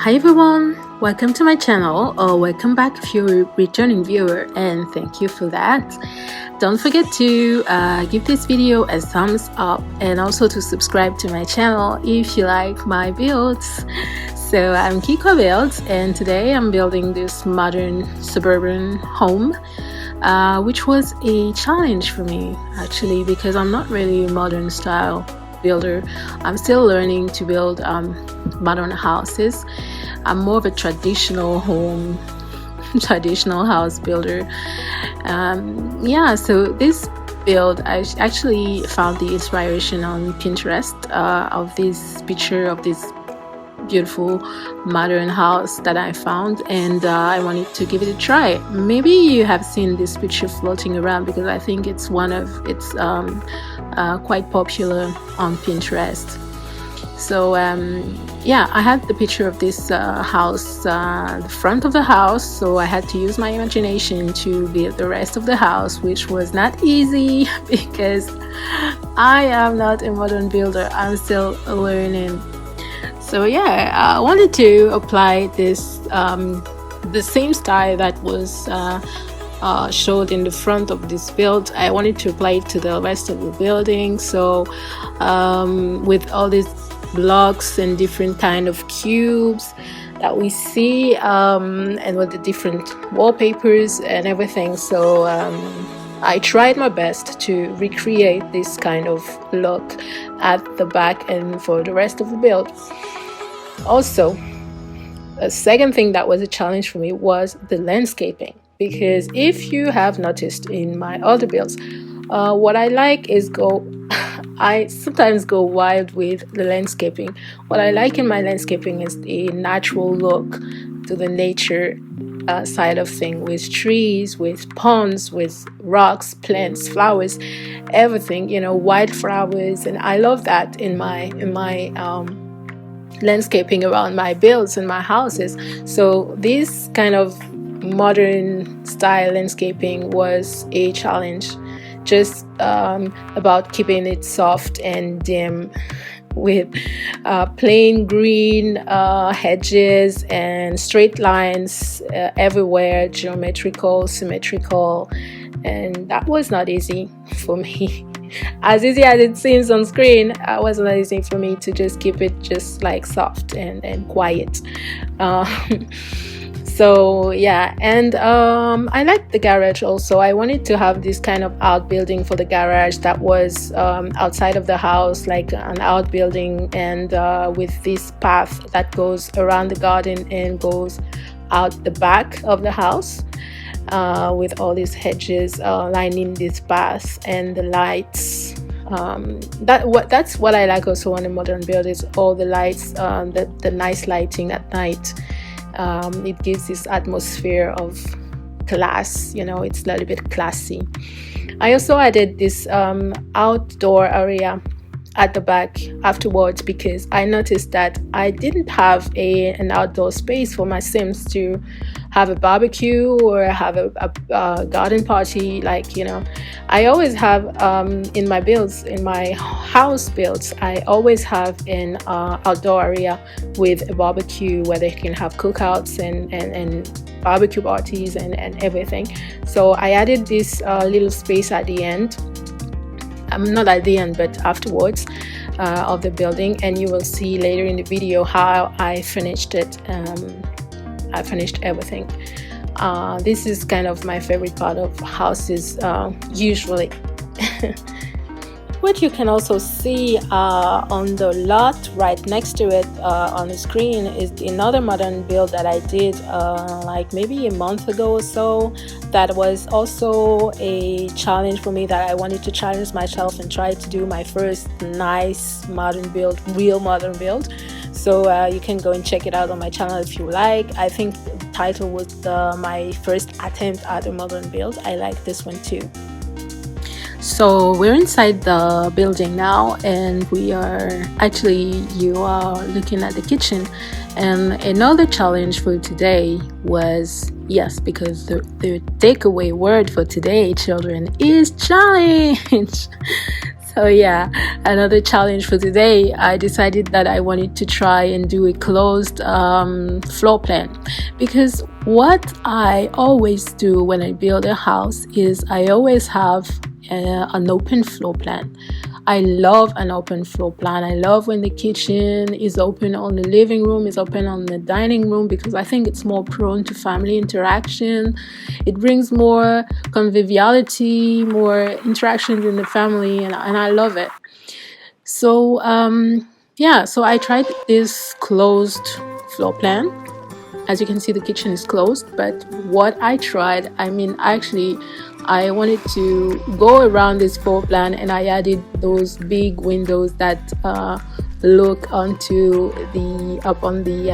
Hi everyone, welcome to my channel, or welcome back if you're a returning viewer, and thank you for that. Don't forget to give this video a thumbs up and also to subscribe to my channel if you like my builds. So I'm Kiko Builds, and today I'm building this modern suburban home, which was a challenge for me actually, because I'm not really a modern style builder. I'm still learning to build modern houses. I'm more of a traditional house builder. So this build, I actually found the inspiration on Pinterest of this picture of this beautiful modern house that I found, and I wanted to give it a try. Maybe you have seen this picture floating around, because I think it's quite popular on Pinterest. So I had the picture of this house, the front of the house, so I had to use my imagination to build the rest of the house, which was not easy because I am not a modern builder. I'm still learning. So I wanted to apply this the same style that was showed in the front of this build. I wanted to apply it to the rest of the building. So with all these blocks and different kind of cubes that we see, and with the different wallpapers and everything, so I tried my best to recreate this kind of look at the back and for the rest of the build. Also, a second thing that was a challenge for me was the landscaping, because if you have noticed in my other builds, what I like is I sometimes go wild with the landscaping. What I like in my landscaping is a natural look to the nature side of things, with trees, with ponds, with rocks, plants, flowers, everything, wildflowers, and I love that in my landscaping around my builds and my houses. So this kind of modern style landscaping was a challenge, just about keeping it soft and dim, with plain green hedges and straight lines everywhere, geometrical, symmetrical, and that was not easy for me. As easy as it seems on screen, it was not easy for me to just keep it just like soft and quiet. I liked the garage also. I wanted to have this kind of outbuilding for the garage that was outside of the house, like an outbuilding, and with this path that goes around the garden and goes out the back of the house, with all these hedges lining this path and the lights. That's what I like also on a modern build, is all the lights, the nice lighting at night. It gives this atmosphere of class, it's a little bit classy. I also added this outdoor area at the back afterwards, because I noticed that I didn't have an outdoor space for my Sims to have a barbecue or have a garden party. I always have in my builds, in my house builds, I always have an outdoor area with a barbecue where they can have cookouts and barbecue parties and everything. So I added this little space at the end. Not at the end, but afterwards of the building, and you will see later in the video how I finished it. I finished everything. This is kind of my favorite part of houses usually. What you can also see on the lot right next to it on the screen is another modern build that I did like maybe a month ago or so. That was also a challenge for me, that I wanted to challenge myself and try to do my first nice modern build, real modern build. So you can go and check it out on my channel if you like. I think the title was my first attempt at a modern build. I like this one too. So we're inside the building now, and you are looking at the kitchen. And another challenge for today was, yes, because the takeaway word for today, children, is challenge. Oh yeah, another challenge for today. I decided that I wanted to try and do a closed floor plan, because what I always do when I build a house is I always have an open floor plan. I love an open floor plan. I love when the kitchen is open on the living room, is open on the dining room, because I think it's more prone to family interaction. It brings more conviviality, more interactions in the family, and I love it. So yeah, so I tried this closed floor plan. As you can see, the kitchen is closed, but what I tried, I wanted to go around this floor plan, and I added those big windows that look onto up on the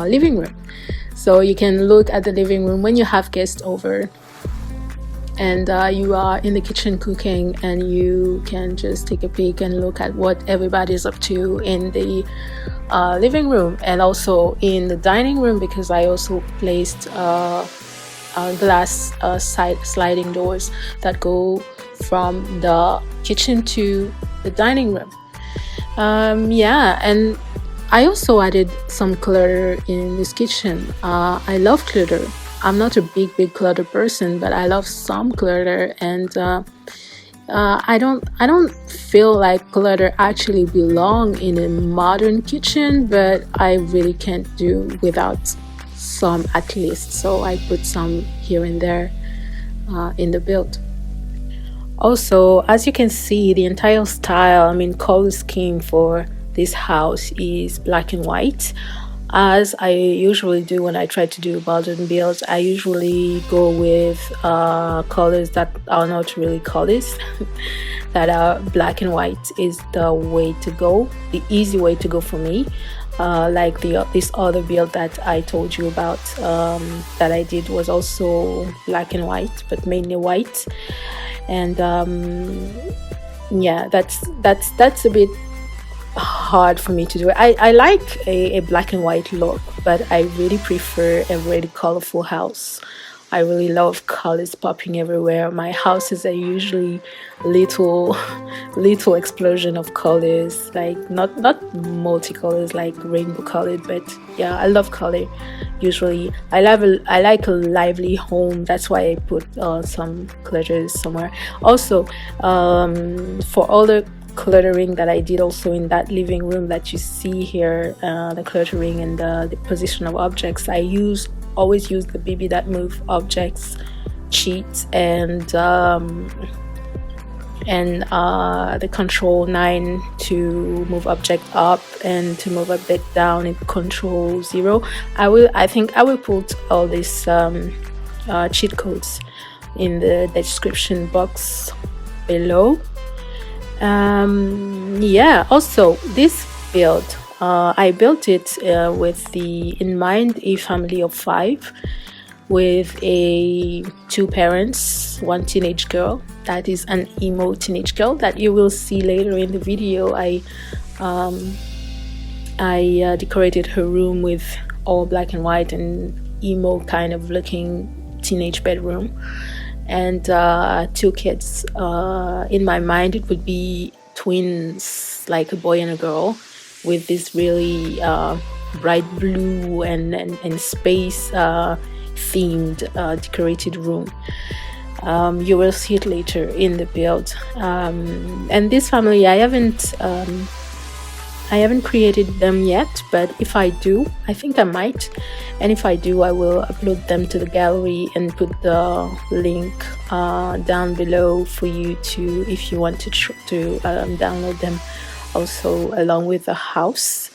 living room. So you can look at the living room when you have guests over, and you are in the kitchen cooking, and you can just take a peek and look at what everybody's up to in the living room, and also in the dining room, because I also placed glass sliding doors that go from the kitchen to the dining room. Yeah, and I also added some clutter in this kitchen. I love clutter. I'm not a big clutter person, but I love some clutter, and I don't feel like clutter actually belong in a modern kitchen, but I really can't do without some at least. So I put some here and there in the build. Also, as you can see, the entire style, color scheme for this house is black and white. As I usually do when I try to do modern builds, I usually go with colors that are not really colors, that are black and white is the way to go, the easy way to go for me. Like this other build that I told you about, that I did was also black and white, but mainly white. And yeah, that's a bit hard for me to do. I like a black and white look, but I really prefer a really colorful house. I really love colors popping everywhere. My houses are usually little explosion of colors, like not multicolors like rainbow colored, but yeah, I love color. Usually I like a lively home. That's why I put some clutters somewhere. Also, for all the cluttering that I did also in that living room that you see here, the cluttering and the position of objects, I always use the bb.moveobjects cheat and the control 9 to move object up and to move object down, and control 0. I think I will put all these cheat codes in the description box below. Yeah, also this build, I built it with in mind a family of 5, with 2 parents, 1 teenage girl. That is an emo teenage girl that you will see later in the video. I decorated her room with all black and white and emo kind of looking teenage bedroom. And 2 kids. In my mind, it would be twins, like a boy and a girl, with this really bright blue and space themed decorated room. You will see it later in the build. And this family, I haven't created them yet, but if I do, I think I might. And if I do, I will upload them to the gallery and put the link down below for you to, if you want to download them also along with the house.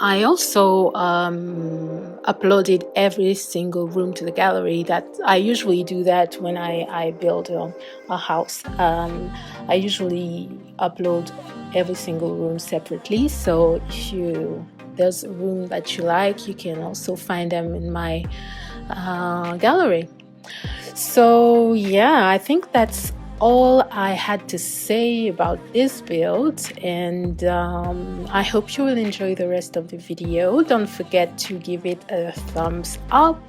I also uploaded every single room to the gallery. That I usually do that when I build a house. I usually upload every single room separately, so if there's a room that you like, you can also find them in my gallery. So yeah, I think that's all I had to say about this build, and I hope you will enjoy the rest of the video. Don't forget to give it a thumbs up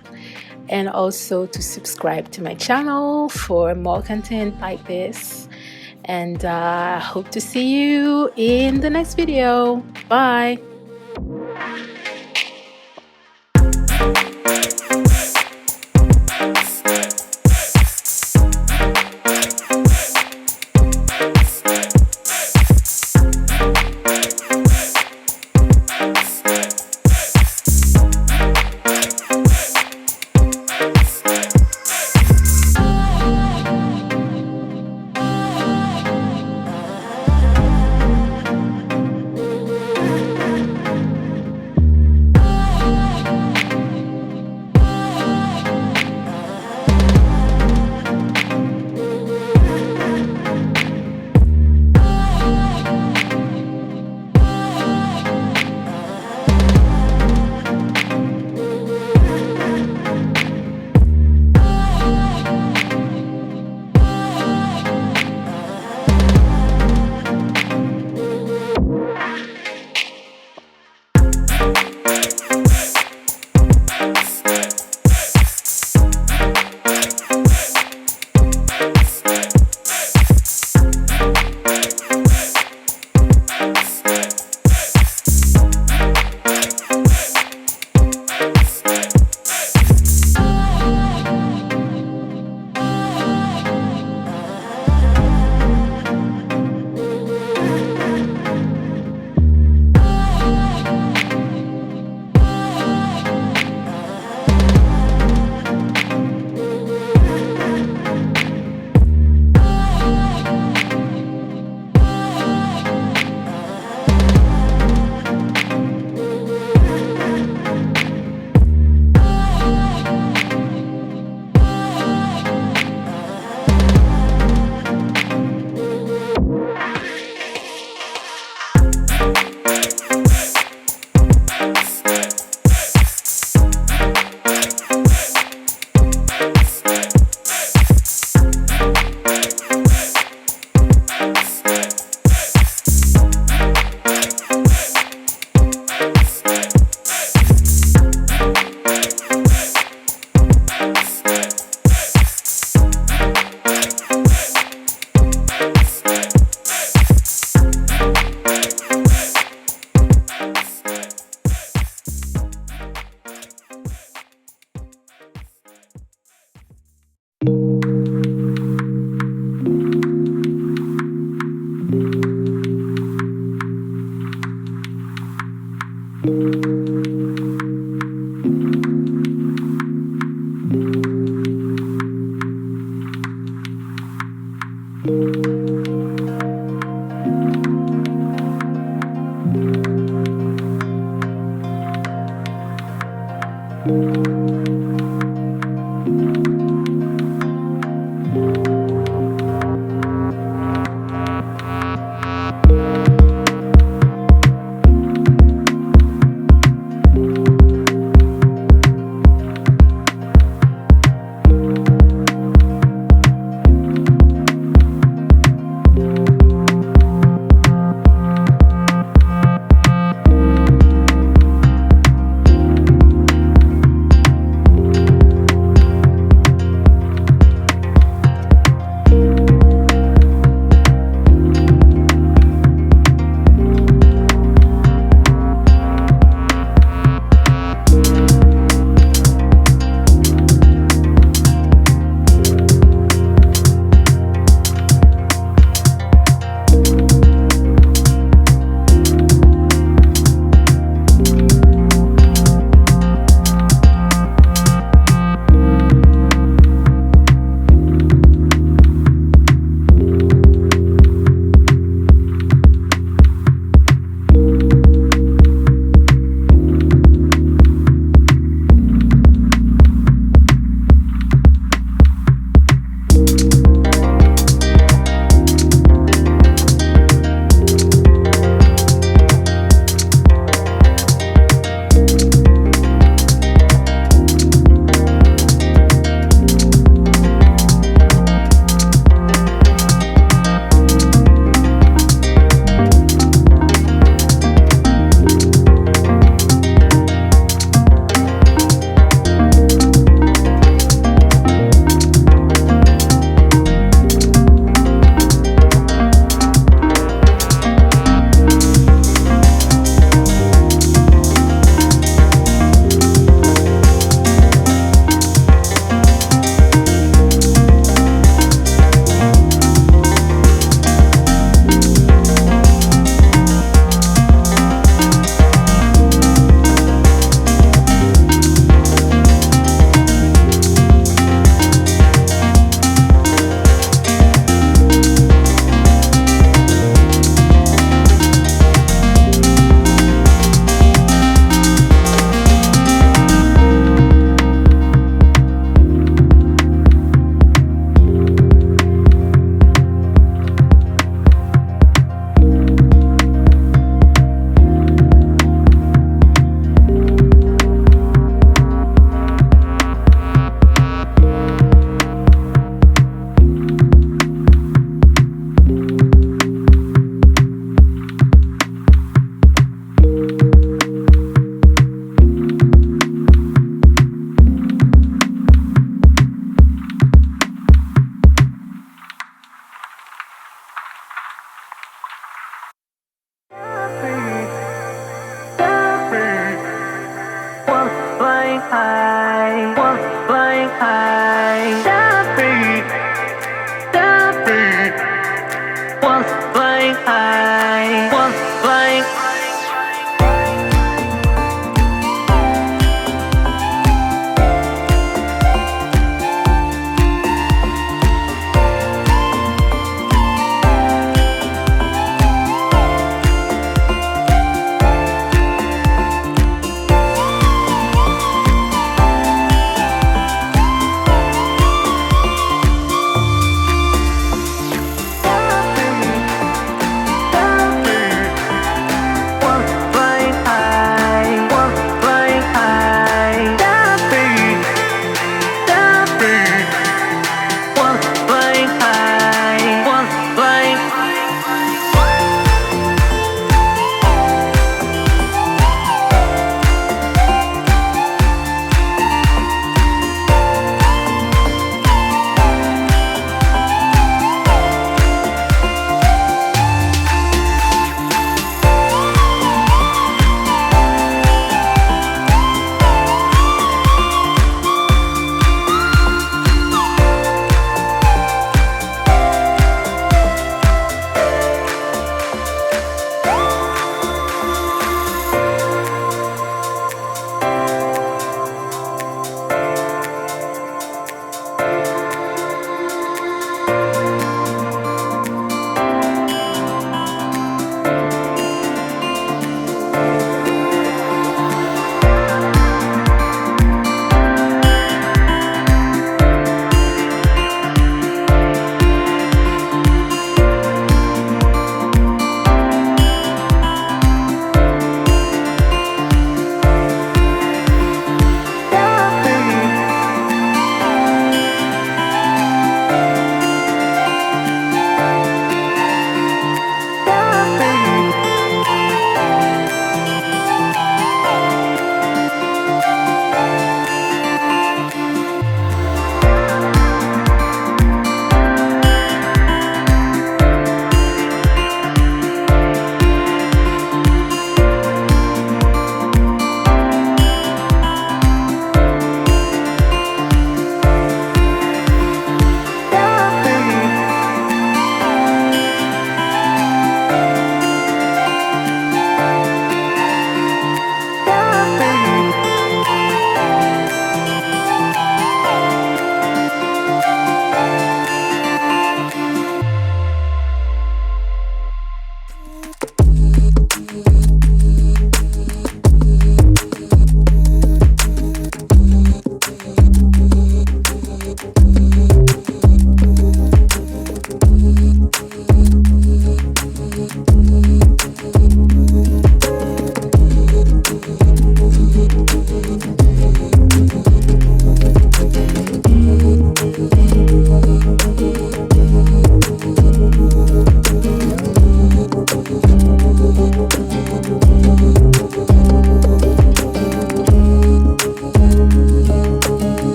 and also to subscribe to my channel for more content like this. and hope to see you in the next video. Bye.